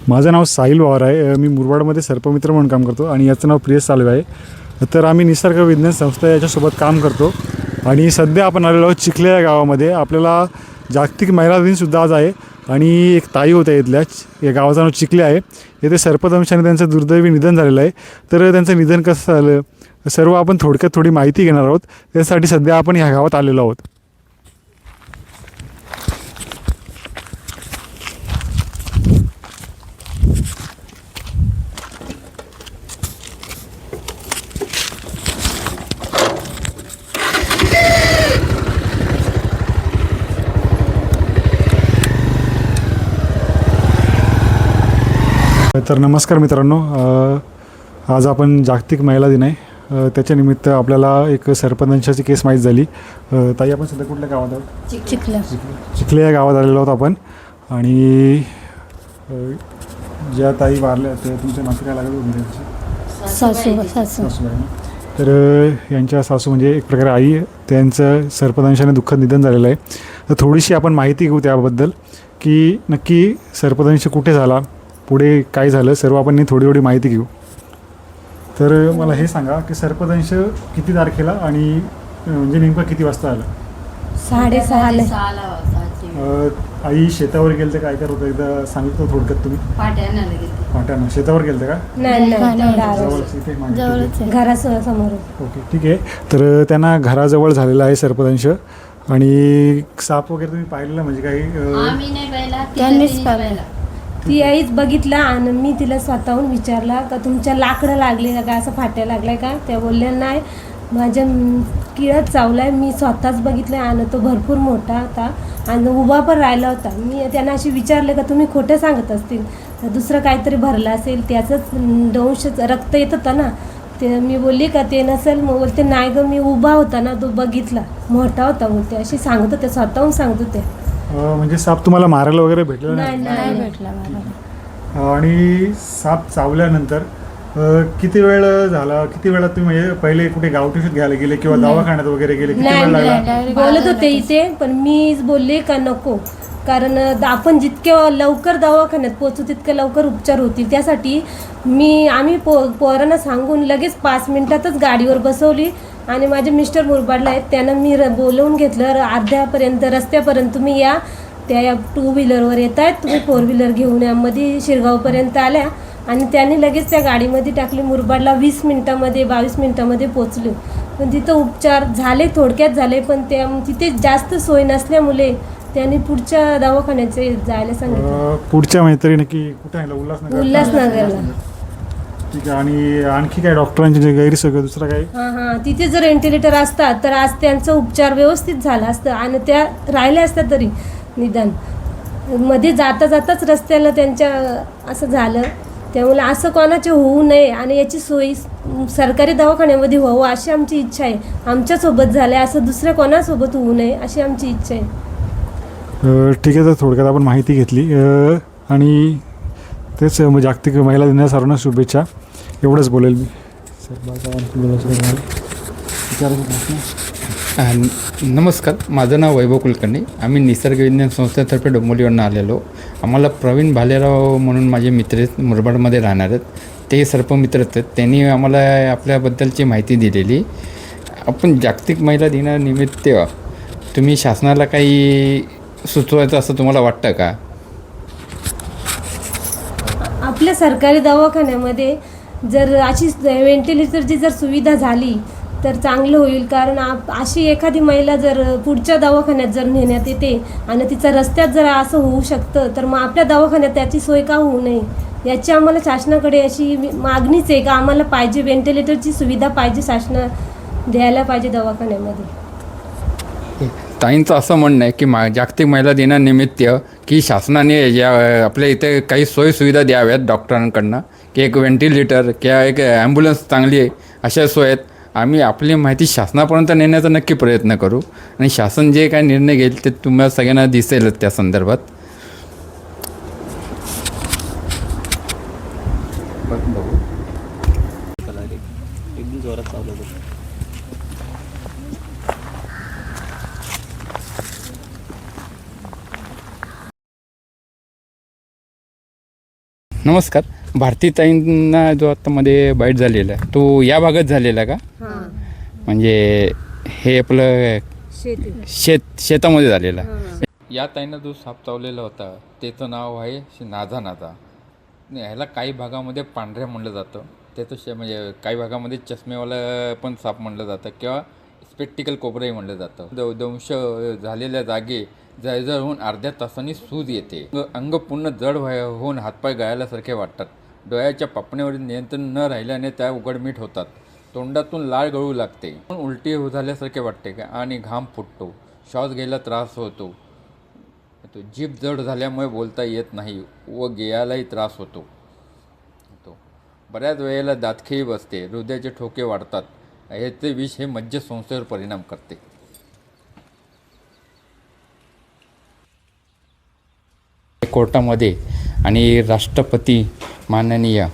माझं नाव साहिल पवार आहे. मी मुरबाडमध्ये सर्पमित्र म्हणून काम करतो आणि याचं नाव प्रियस साळवे आहे. तर आम्ही निसर्ग विज्ञान संस्था याच्यासोबत काम करतो आणि सध्या आपण आलेलो आहोत चिखले या गावामध्ये. आपल्याला जागतिक महिला दिनसुद्धा आज आहे आणि एक ताई होत्या इथल्याच, या गावाचं नाव चिखले आहे. येथे सर्पदंशाने त्यांचं दुर्दैवी निधन झालेलं आहे. तर त्यांचं निधन कसं झालं सर्व आपण थोडक्यात थोडी माहिती घेणार आहोत. त्यासाठी सध्या आपण ह्या गावात आलेलो आहोत. तर नमस्कार मित्रांनो, आज आपण जागतिक महिला दिन आहे. त्याच्यानिमित्त आपल्याला एक सर्पदंशाची केस माहीत झाली. ताई, आपण सध्या कुठल्या गावात आहोत? चिखले या गावात आलेलो आहोत आपण. आणि ज्या ताई वारल्या त्या तुमच्या नातं काय लागत होते? सासूबाई. तर यांच्या सासू म्हणजे एक प्रकारे आई, त्यांचं सर्पदंशाने दुःखद निधन झालेलं आहे. तर थोडीशी आपण माहिती घेऊ त्याबद्दल की नक्की सर्पदंश कुठे झाला, पुढे काय झालं, सर्व आपण थोडी माहिती घेऊ. तर मला हे सांगा की सर्पदंश किती तारखेला आणि म्हणजे नेमकं किती वाजता आलं? 6:30. आई शेतावर गेलते, काय करत होतं एकदा सांगितलं थोडक्यात तुम्ही? पाट्यानं शेतावर गेलते का? घरासमोर. ओके, ठीक आहे. तर त्यांना घराजवळ झालेला आहे सर्पदंश. आणि साप वगैरे तुम्ही पाहिलेला म्हणजे काही? आम्ही नाही पाहिला, त्यांनीच पाहिला. ती आईच बघितला आणि मी तिला स्वतःहून विचारला का तुमच्या लाकडं लागले का, असं फाट्या लागलाय का? त्या बोलल्या नाही, माझ्या किळत चावलाय. मी स्वतःच बघितलं आणि तो भरपूर मोठा होता आणि उभा पण राहिला होता. मी त्यांना अशी विचारले का तुम्ही खोटं सांगत असतील, तर दुसरं काहीतरी भरलं असेल, त्याचंच दंश रक्त येत होतं ना. ते मी बोलली का ते नसेल, मग बोलते नाही गं, मी उभा होता ना, तो बघितला, मोठा होता बोलते, अशी सांगत होते, स्वतःहून सांगत होते. म्हणजे साप तुम्हाला मारायला वगैरे भेटलं नाही भेटला मला. आणि साप चावल्यानंतर किती वेळ झाला, किती वेळात तुम्ही म्हणजे पहिले कुठे गावठीशीत घ्यायला गेले किंवा दवाखान्यात वगैरे गेले, किती वेळ लागला? बोलत होते इथे, पण मीच बोलले का नको, कारण आपण जितक्या लवकर दवाखान्यात पोहोचू तितक्या लवकर उपचार होतील. त्यासाठी आम्ही पोरांना सांगून लगेच 5 मिनिटातच गाडीवर बसवली आणि माझे मिस्टर मुरबाडला आहेत, त्यांना मी बोलवून घेतलं. अर्ध्यापर्यंत रस्त्यापर्यंत तुम्ही या, त्या 2 व्हीलरवर येत आहेत, तुम्ही 4 व्हीलर घेऊन या. मध्ये शिरगावपर्यंत आल्या आणि त्यांनी लगेच त्या गाडीमध्ये टाकली. मुरबाडला 20 मिनिटामध्ये 22 मिनिटामध्ये पोचलो. पण तिथं उपचार झाले, थोडक्यात झाले, पण तिथे जास्त सोय नसल्यामुळे त्यांनी पुढच्या दवाखान्याचे जायला सांगितलं. पुढच्या मैत्रिणी की कुठे आहे? उल्हासनगरला. ठीक आहे. आणि आणखी काय डॉक्टरांची जे गैरसोय दुसरं काही? हां, तिथे जर व्हेंटिलेटर असतात तर आज त्यांचा उपचार व्यवस्थित झाला असतं आणि त्या राहिल्या असतात तरी निदान. मध्ये जाताच रस्त्याला त्यांच्या असं झालं. त्यामुळे असं कोणाचे होऊ नये आणि याची सोयी सरकारी दवाखान्यामध्ये व्हावं अशी आमची इच्छा आहे. आमच्यासोबत झालं आहे असं दुसऱ्या कोणासोबत होऊ नये अशी आमची इच्छा आहे. ठीक आहे. तर थोडक्यात आपण माहिती घेतली आणि तेच जागतिक महिला दिना सर्वांना शुभेच्छा, एवढंच बोलेल मी. नमस्कार, माझं नाव वैभव कुलकर्णी. आम्ही निसर्ग विज्ञान संस्थेतर्फे डोंबिवलीवरून आलेलो. आम्हाला प्रवीण भालेराव म्हणून माझे मित्र आहेत, मुरबाडमध्ये राहणार आहेत. ते सर्पमित्र आहेत. त्यांनी आम्हाला आपल्याबद्दलची माहिती दिलेली. आपण जागतिक महिला दिनानिमित्त तुम्ही शासनाला काही सुचवायचं असं तुम्हाला वाटतं का? आपल्या सरकारी दवाखान्यामध्ये जर अशी व्हेंटिलेटरची जर सुविधा झाली तर चांगलं होईल. कारण अशी एखादी महिला जर पुढच्या दवाखान्यात जर नेण्यात येते आणि तिचा रस्त्यात जर असं होऊ शकतं, तर मग आपल्या दवाखान्यात त्याची सोय का होऊ नये याची आम्हाला शासनाकडे अशी मागणीच आहे का आम्हाला पाहिजे, व्हेंटिलेटरची सुविधा पाहिजे, शासना द्यायला पाहिजे दवाखान्यामध्ये. ताईंचं असं म्हणणं आहे की जागतिक महिला दिनानिमित्त की शासनाने आपल्या इथे काही सोयीसुविधा द्याव्यात डॉक्टरांकडनं, की एक व्हेंटिलेटर किंवा एक ॲम्ब्युलन्स चांगली आहे अशा सोय आहेत. आम्ही आपली माहिती शासनापर्यंत नेण्याचा नक्की प्रयत्न करू आणि शासन जे काय निर्णय घेईल ते तुम्हाला सगळ्यांना दिसेलच त्या संदर्भात. नमस्कार. भारतीताईंना जो आता मध्ये बाईट झालेला आहे तो या भागात झालेला का? म्हणजे हे आपलं शेतामध्ये झालेला. या ताईंना जो साप चावलेला होता त्याचं नाव आहे नाझा नाझा. ह्याला काही भागामध्ये पांढऱ्या म्हणलं जातं, त्याचं म्हणजे काही भागामध्ये चष्मेवाला पण साप म्हणलं जातं किंवा स्पेक्टिकल कोबराही म्हणलं जातं. दंश झालेल्या जागे जळजळ होऊन अर्ध्या तासांनी सूज येते. अंग पूर्ण जड होऊन हातपाय गळाल्यासारखे वाटतात. डोळ्याच्या पापण्यावरील नियंत्रण न राहिल्याने त्या उघडमीट होतात. तोंडातून लाळ गळू लागते, उलटी झाल्यासारखे वाटते आणि घाम फुटतो. श्वास घ्यायला त्रास होतो. जीभ जड झाल्यामुळे बोलता येत नाही व गिळायलाही त्रास होतो. बऱ्याच वेळेला दातखिळी बसते, हृदयाचे ठोके वाढतात. ह्याचे विष हे मज्जसंस्थेवर परिणाम करते. कोर्टामध्ये आणि राष्ट्रपती माननीय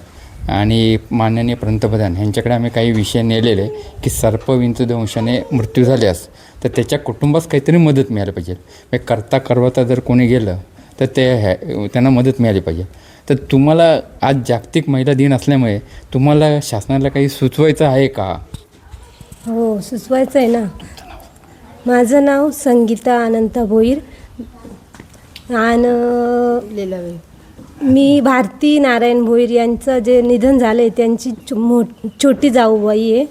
आणि माननीय पंतप्रधान यांच्याकडे आम्ही काही विषय नेलेले की सर्पविंचूदंशाने मृत्यू झाल्यास तर त्याच्या कुटुंबास काहीतरी मदत मिळाली पाहिजे. म्हणजे करता करवता जर कोणी गेलं तर त्यांना मदत मिळाली पाहिजे. तर तुम्हाला आज जागतिक महिला दिन असल्यामुळे तुम्हाला शासनाला काही सुचवायचं आहे का? हो, सुचवायचं आहे ना. माझं नाव संगीता अनंता भोईर आणि मी भारती नारायण भोईर यांचं जे निधन झालं आहे त्यांची छोटी जाऊबाई आहे.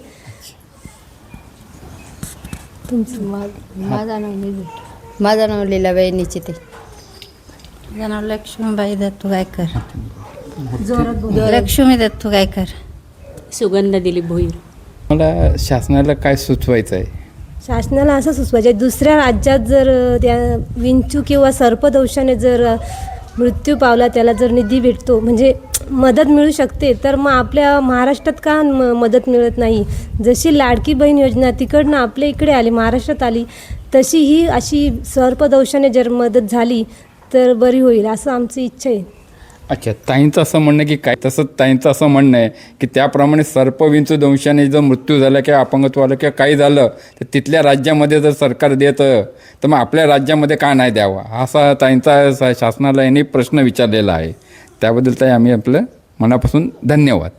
माझं नाव लीलाबाई निचिते. माझं नाव लक्ष्मीबाई दत्तू गायकर. लक्ष्मी दत्तू गायकर. सुगंधा दिलीप भोईर. मला शासनाला काय सुचवायचं आहे? शासनाला असं सुचवायचं, दुसऱ्या राज्यात जर त्या विंचू किंवा सर्पदंशाने जर मृत्यू पावला, त्याला जर निधी भेटतो म्हणजे मदत मिळू शकते, तर मग आपल्या महाराष्ट्रात का मदत मिळत नाही? जशी लाडकी बहीण योजना तिकडनं आपल्या इकडे आली, महाराष्ट्रात आली, तशी ही अशी सर्पदंशाने जर मदत झाली तर बरी होईल असं आमची इच्छा आहे. अच्छा, ताईंचं असं म्हणणं की काय, तसंच ताईंचं असं म्हणणं आहे की त्याप्रमाणे सर्पविंचूदंशाने जर मृत्यू झाला किंवा अपंगत्व आलं किंवा काही झालं तर तिथल्या राज्यामध्ये जर सरकार देतं तर मग आपल्या राज्यामध्ये का नाही द्यावं, असा ताईंचा शासनाला यांनी प्रश्न विचारलेला आहे. त्याबद्दल ताई आम्ही आपलं मनापासून धन्यवाद.